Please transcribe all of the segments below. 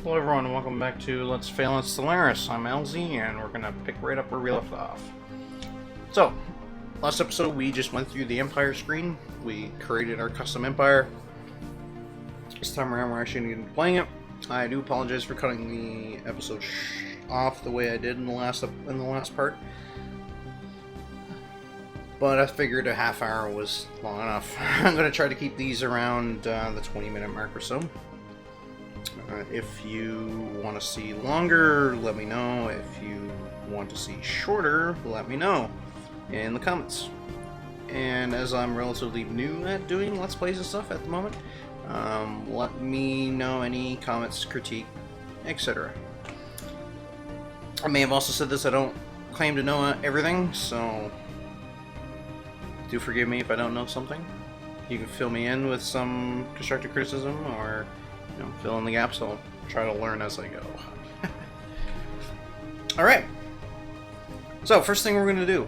Hello everyone, and welcome back to Let's Fail in Stellaris. I'm LZ, and we're gonna pick right up where we left off. So, last episode we just went through the Empire screen. We created our custom Empire. This time around we're actually going to be playing it. I do apologize for cutting the episode off the way I did in the last part. But I figured a half hour was long enough. I'm going to try to keep these around the 20-minute mark or so. If you want to see longer, let me know. If you want to see shorter, let me know in the comments. And as I'm relatively new at doing Let's Plays and stuff at the moment, let me know any comments, critique, etc. I may have also said this, I don't claim to know everything, so do forgive me if I don't know something. You can fill me in with some constructive criticism, or fill in the gaps. I'll try to learn as I go. Alright. So, first thing we're going to do.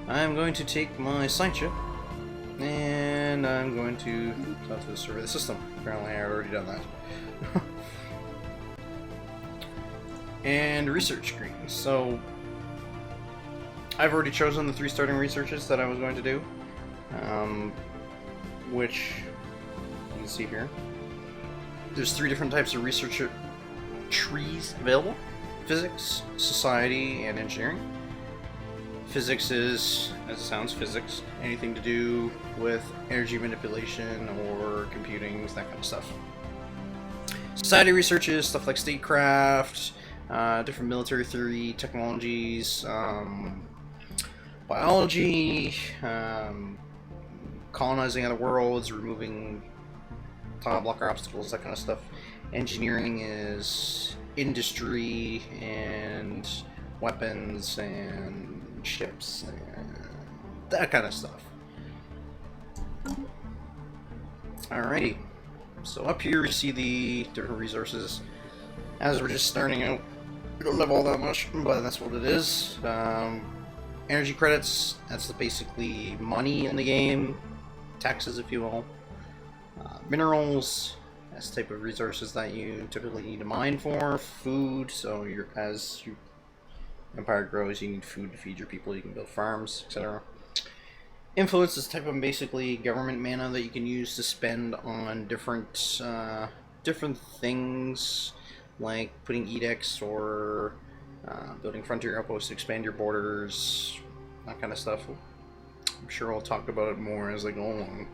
I'm going to take my science ship, and I'm going to talk to the survey the system. Apparently I've already done that. And research screen. So, I've already chosen the 3 starting researches that I was going to do. Which you can see here. There's 3 different types of research trees available: physics, society, and engineering. Physics is, as it sounds, physics. Anything to do with energy manipulation or computing, that kind of stuff. Society research is stuff like statecraft, different military theory, technologies, biology, colonizing other worlds, removing tile blocker obstacles, that kind of stuff. Engineering is industry and weapons and ships and that kind of stuff. Alrighty, so up here you see the different resources. As we're just starting out, we don't have all that much, but that's what it is. Energy credits, that's basically money in the game, taxes if you will. Minerals, that's the type of resources that you typically need to mine for. Food, so as your empire grows, you need food to feed your people, you can build farms, etc. Influence is type of basically government mana that you can use to spend on different things, like putting edicts or building frontier outposts to expand your borders, that kind of stuff. I'm sure I'll talk about it more as I go along.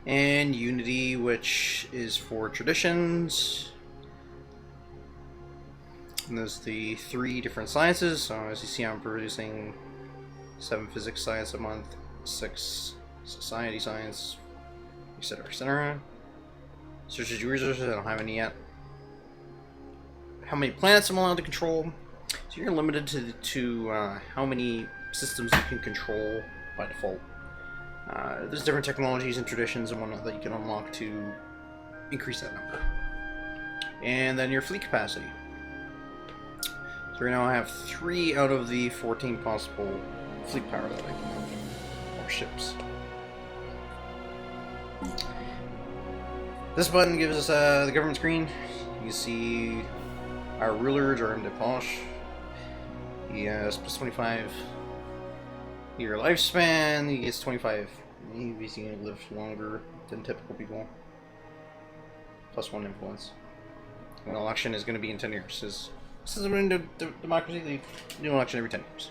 And unity, which is for traditions. And there's the 3 different sciences. So as you see, I'm producing 7 physics science a month, 6 society science, etc., etc. Strategic resources, I don't have any yet. How many planets I'm allowed to control? So you're limited to how many systems you can control by default. There's different technologies and traditions and whatnot that you can unlock to increase that number. And then your fleet capacity. So right now I have 3 out of the 14 possible fleet power that I can have, or ships. This button gives us the government screen. You see our ruler, Jerome de Posh. He has plus 25 year lifespan. He gets 25. He's going to live longer than typical people. Plus 1 influence. An election is going to be in 10 years. This is a democracy. They do an election every 10 years.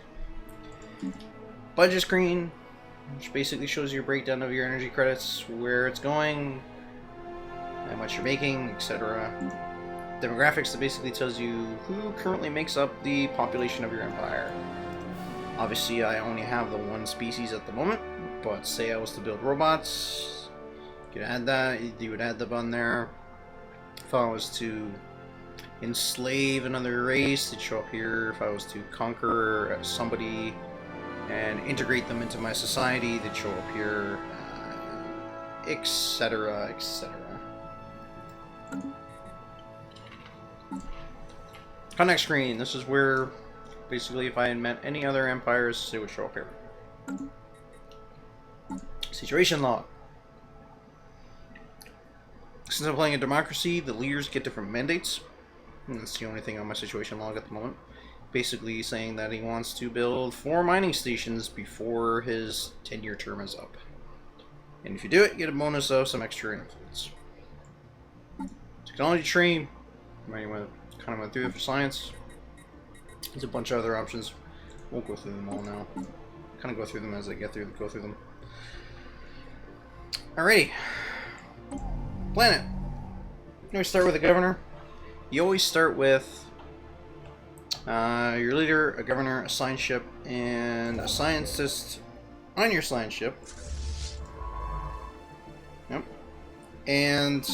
Budget screen, which basically shows you a breakdown of your energy credits, where it's going, how much you're making, etc. Demographics, that basically tells you who currently makes up the population of your empire. Obviously, I only have the 1 species at the moment, but say I was to build robots, you could add that, you would add the button there. If I was to enslave another race, it'd show up here. If I was to conquer somebody and integrate them into my society, they'd show up here, etc., etc. Connect screen, this is where basically if I had met any other empires, it would show up here. Situation log. Since I'm playing a democracy, the leaders get different mandates. And that's the only thing on my situation log at the moment. Basically saying that he wants to build 4 mining stations before his 10-year term is up. And if you do it, you get a bonus of some extra influence. Technology tree, kind of went through it for science. There's a bunch of other options. Won't go through them all now. Kind of go through them as I go through them. Alrighty. Planet. You always start with a governor. You always start with your leader, a governor, a science ship, and a scientist on your science ship. Yep. And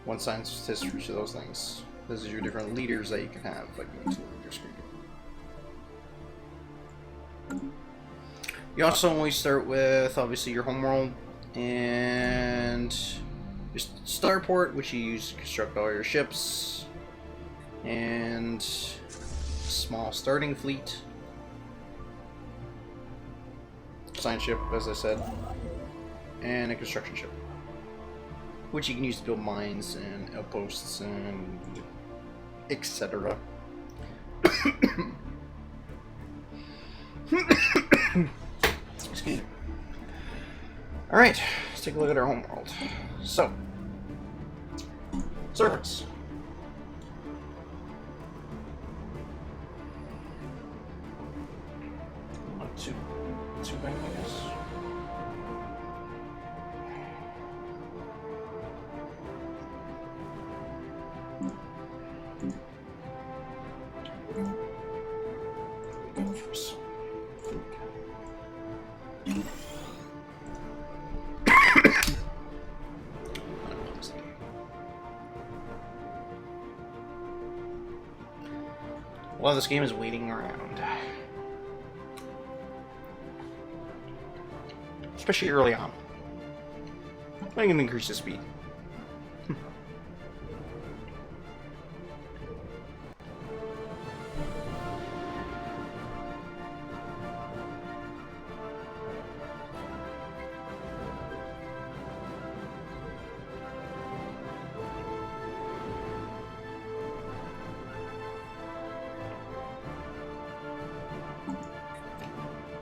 one scientist for each of those things. Those are your different leaders that you can have, like you can your screen. You also always start with, obviously, your homeworld and your starport, which you use to construct all your ships, and a small starting fleet, science ship, as I said, and a construction ship, which you can use to build mines and outposts and etc. Excuse me. Alright, let's take a look at our homeworld. So, servants. Two bank, I guess. Well, this game is waiting around. Especially early on. I can increase the speed.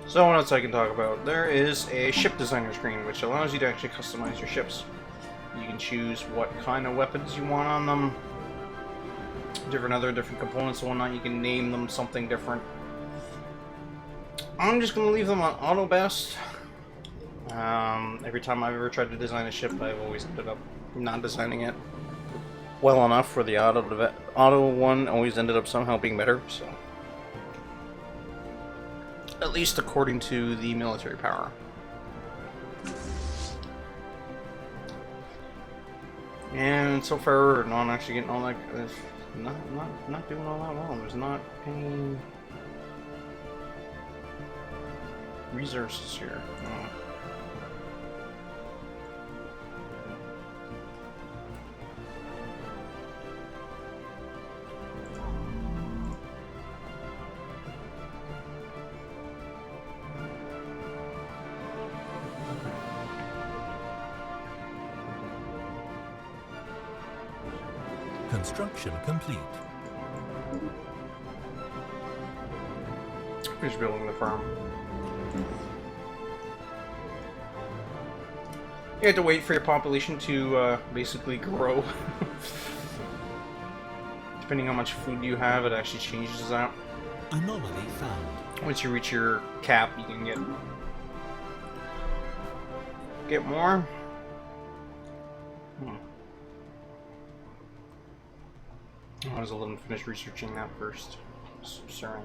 So what else I can talk about? There is a ship designer screen, which allows you to actually customize your ships. You can choose what kind of weapons you want on them, different components and whatnot. You can name them something different. I'm just gonna leave them on auto best. Every time I've ever tried to design a ship, I've always ended up not designing it well enough, where the auto one always ended up somehow being better. So. At least according to the military power. And so far, not actually getting all that. Not doing all that well. There's not any resources here. Oh. Construction complete. Finish building the farm. You have to wait for your population to basically grow. Depending on how much food you have, it actually changes that. Anomaly found. Once you reach your cap, you can get more. I was a little finished researching that first. Sorry.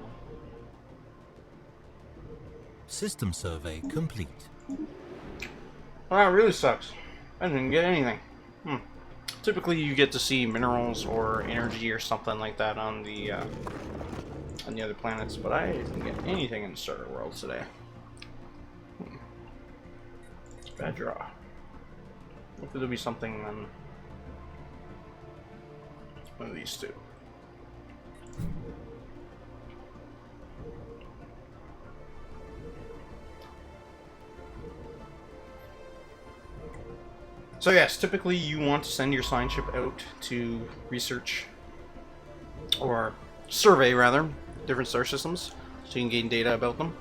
System survey complete. Well, that really sucks. I didn't get anything. Typically, you get to see minerals or energy or something like that on the other planets, but I didn't get anything in the starter world today. It's a bad draw. Hopefully, there'll be something on one of these two. So yes, typically you want to send your sign ship out to research, or survey rather, different star systems, so you can gain data about them.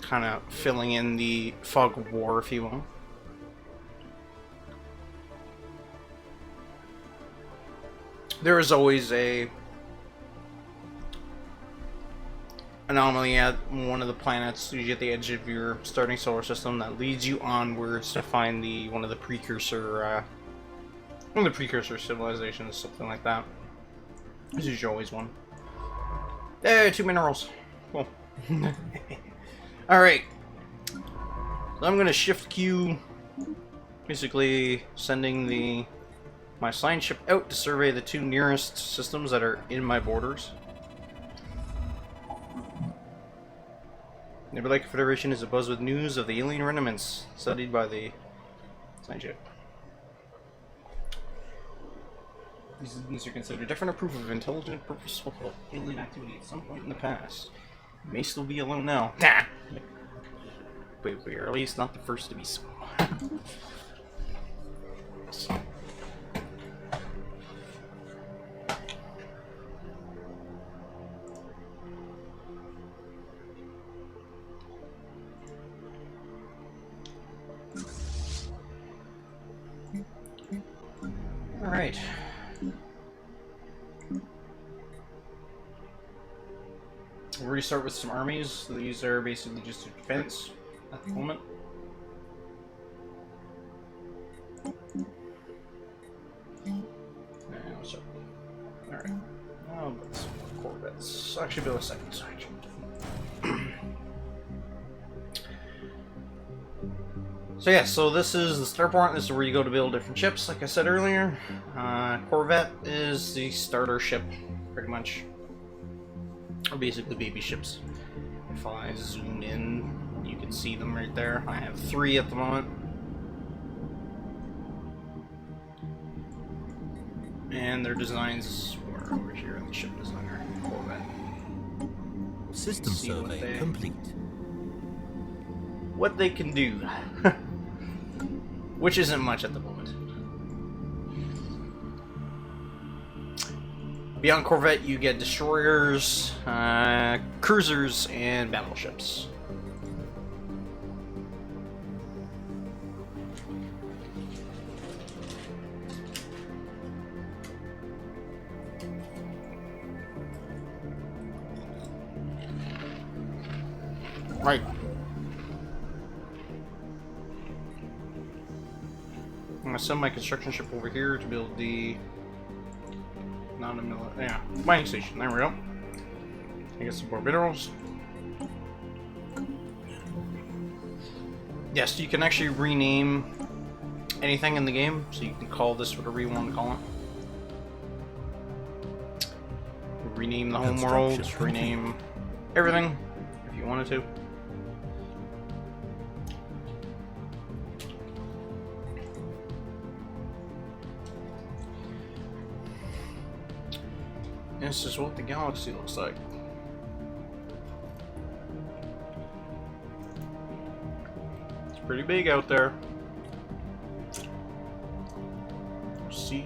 Kind of filling in the fog of war, if you will. There is always a anomaly at one of the planets, usually at the edge of your starting solar system, that leads you onwards to find one of the precursor civilizations, something like that. There's usually always one. Hey, 2 minerals. Cool. Alright. So I'm gonna shift queue, basically sending my sign ship out to survey the 2 nearest systems that are in my borders. Nebula Confederation is abuzz with news of the alien remnants studied by the sign ship. These are considered different, or proof of intelligent, purposeful alien activity at some point in the past. You may still be alone now. Nah! But we are at least not the first to be so. Alright. We'll restart with some armies. These are basically just a defense at the moment. Alright. Oh, but some Corvettes. Actually, build a second section. So yeah, so this is the starport. This is where you go to build different ships, like I said earlier. Corvette is the starter ship, pretty much. Or basically baby ships. If I zoom in, you can see them right there. I have 3 at the moment. And their designs were over here in the ship designer, Corvette. System survey complete. What they can do. Which isn't much at the moment. Beyond Corvette, you get destroyers, cruisers, and battleships. Right. I'm gonna send my construction ship over here to build the mining station. There we go. I get some more minerals. Yes, you can actually rename anything in the game, so you can call this whatever you want to call it. Rename the home world, rename everything if you wanted to. This is what the galaxy looks like. It's pretty big out there. See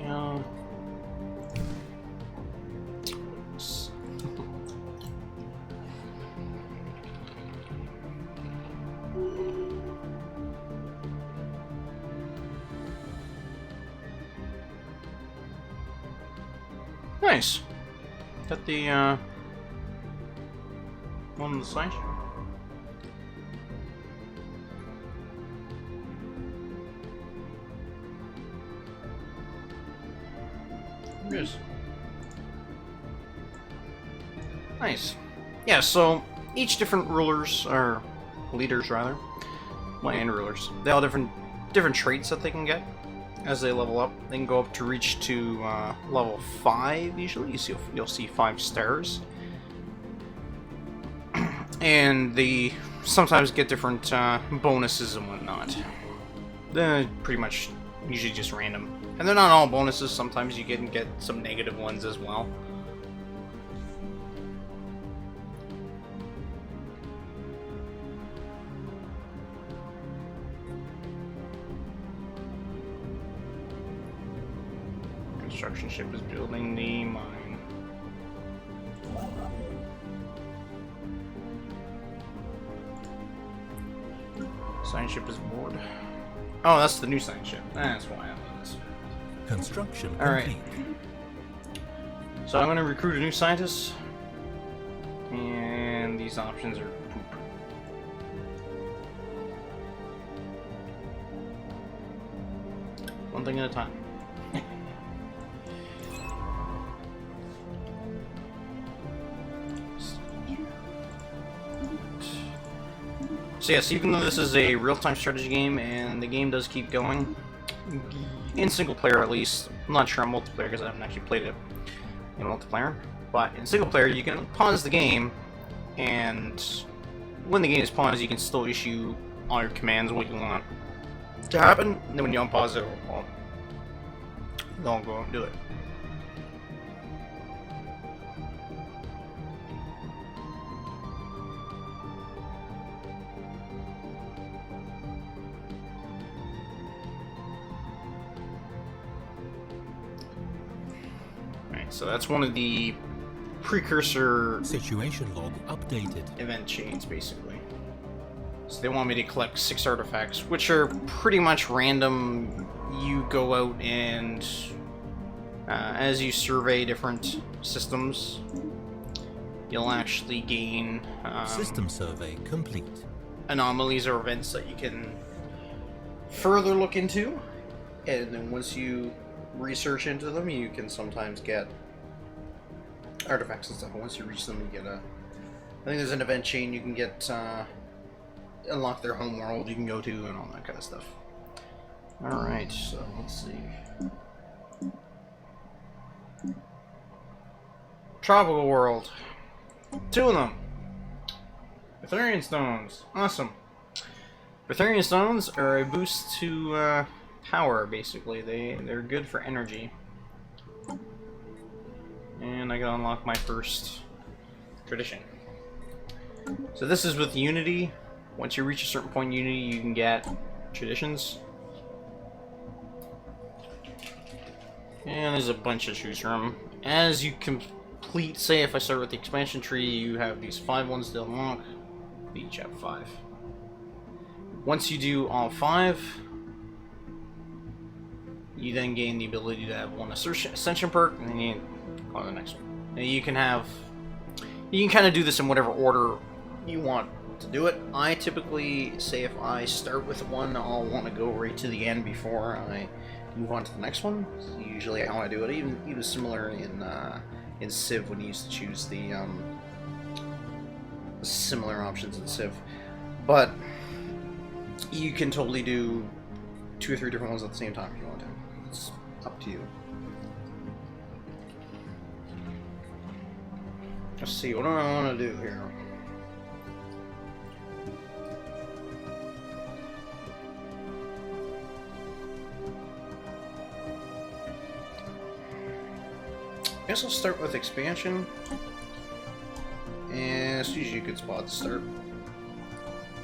nice. Is that the one on the side? There it is. Nice. Yeah, so each different rulers, or leaders rather, land rulers, they all different traits that they can get. As they level up, they can go up to reach to level 5 usually. You'll see 5 stars. And they sometimes get different bonuses and whatnot. They're pretty much usually just random. And they're not all bonuses, sometimes you can get some negative ones as well. Construction ship is building the mine. Science ship is aboard. Oh, that's the new science ship. That's why I love this. Construction Alright. complete. So I'm going to recruit a new scientist. And these options are poop. One thing at a time. So yes, even though this is a real-time strategy game and the game does keep going, in single player at least, I'm not sure on multiplayer because I haven't actually played it in multiplayer, but in single player you can pause the game, and when the game is paused you can still issue all your commands what you want to happen, and then when you unpause it, don't go and do it. So that's one of the precursor Situation log updated. event chains, basically. So they want me to collect 6 artifacts, which are pretty much random. You go out and, as you survey different systems, you'll actually gain System survey complete. anomalies or events that you can further look into. And then once you research into them, you can sometimes get artifacts and stuff. And once you reach them, you get a... I think there's an event chain you can get, unlock their home world you can go to and all that kind of stuff. Alright, so let's see. Tropical world. 2 of them. Betharian stones. Awesome. Betharian stones are a boost to, power, basically. They're good for energy. And I gotta unlock my first tradition. So this is with Unity. Once you reach a certain point in Unity, you can get traditions. And there's a bunch to choose from. As you complete, say if I start with the expansion tree, you have these 5 ones to unlock. They each have 5. Once you do all 5, you then gain the ability to have one ascension perk, and then you go on the next one. Now you can kind of do this in whatever order you want to do it. I typically say if I start with one, I'll want to go right to the end before I move on to the next one. That's usually how I do it. Even similar in Civ when you used to choose the similar options in Civ, but you can totally do 2 or 3 different ones at the same time if you want to. It's up to you. Let's see, what do I want to do here? I guess I'll start with expansion. And it's usually a good spot to start.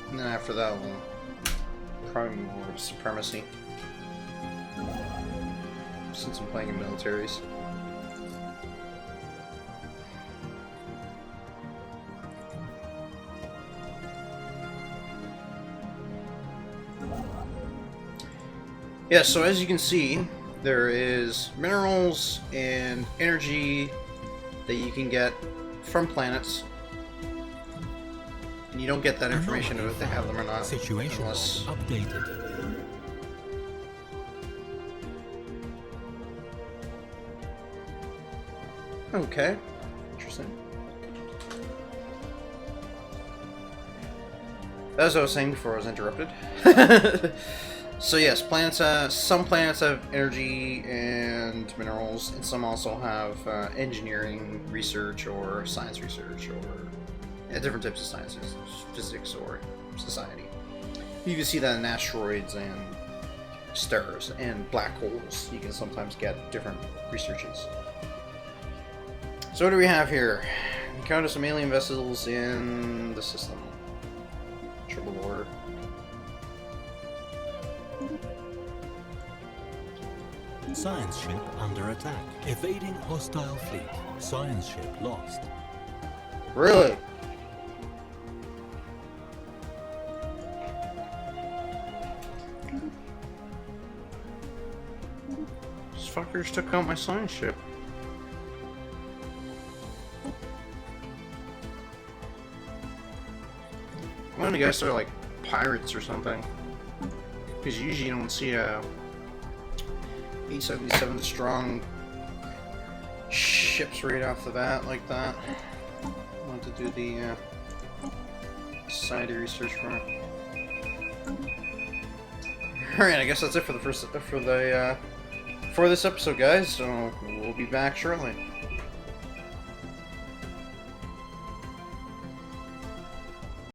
And then after that, we'll probably move over to supremacy. Since I'm playing in militaries. Yeah, so as you can see, there is minerals and energy that you can get from planets. And you don't get that information if they have them or not. Situation unless... updated. Okay. Interesting. As I was saying before I was interrupted. So yes, planets. Some planets have energy and minerals, and some also have engineering research or science research, or different types of sciences, physics or society. You can see that in asteroids and stars and black holes. You can sometimes get different researches. So what do we have here? Encounter some alien vessels in the system. Triple order. Science ship under attack. Evading hostile fleet. Science ship lost. Really? These fuckers took out my science ship. One of the guys are like pirates or something. Because usually you don't see a 877 strong ships right off the bat like that. I want to do the side research for it. Alright, I guess that's it for the for this episode, guys, so we'll be back shortly.